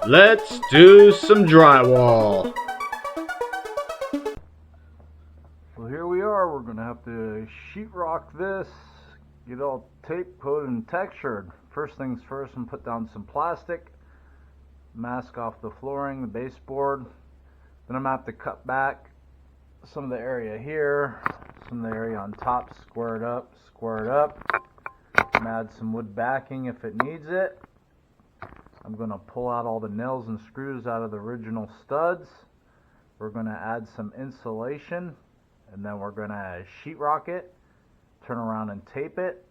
Let's do some drywall. So here we are. We're going to have to sheetrock this, get it all tape coated and textured. First things first, I'm going to put down some plastic, mask off the flooring, the baseboard. Then I'm going to have to cut back some of the area here, some of the area on top, square it up. I'm going to add some wood backing if it needs it. I'm going to pull out all the nails and screws out of the original studs. We're going to add some insulation, and then we're going to sheetrock it, turn around and tape it,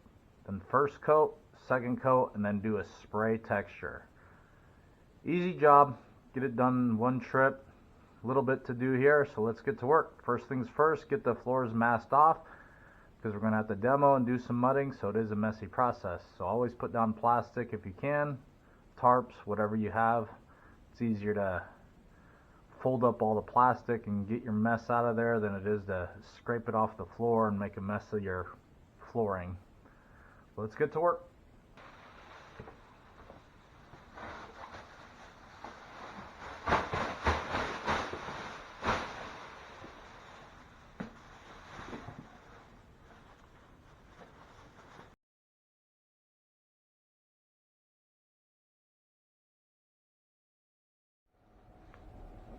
then first coat, second coat, and then do a spray texture. Easy job, get it done in one trip. A little bit to do here, so let's get to work. First things first, get the floors masked off, because we're going to have to demo and do some mudding, so it is a messy process. So always put down plastic if you can, tarps, whatever you have. It's easier to fold up all the plastic and get your mess out of there than it is to scrape it off the floor and make a mess of your flooring. Let's get to work.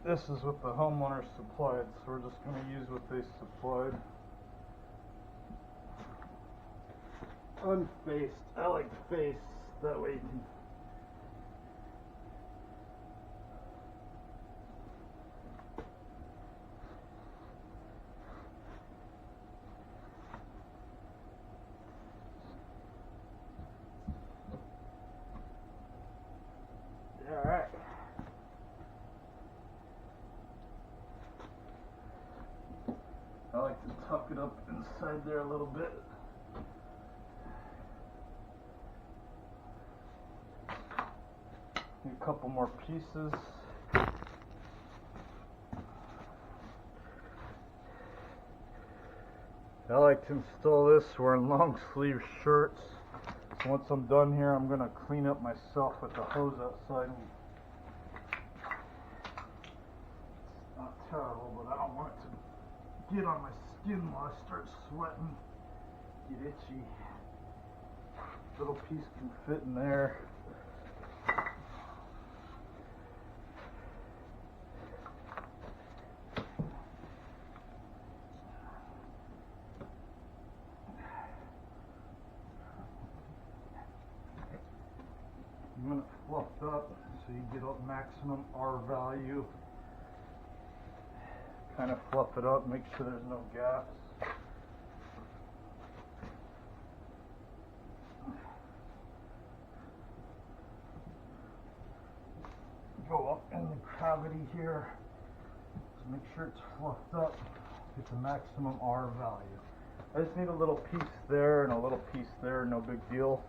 This is what the homeowner supplied, so we're just going to use what they supplied. Unfaced. I like face, that way you can... Alright. I like to tuck it up inside there a little bit. Need a couple more pieces. I like to install this wearing long sleeve shirts. So once I'm done here, I'm going to clean up myself with the hose outside. It's not terrible, but I don't want it to get on my skin while I start sweating, get itchy. Little piece can fit in there. I'm going to fluff it up so you get a maximum R value. Kind of fluff it up, make sure there's no gaps. Go up in the cavity here, just make sure it's fluffed up, get the maximum R value. I just need a little piece there and a little piece there, no big deal.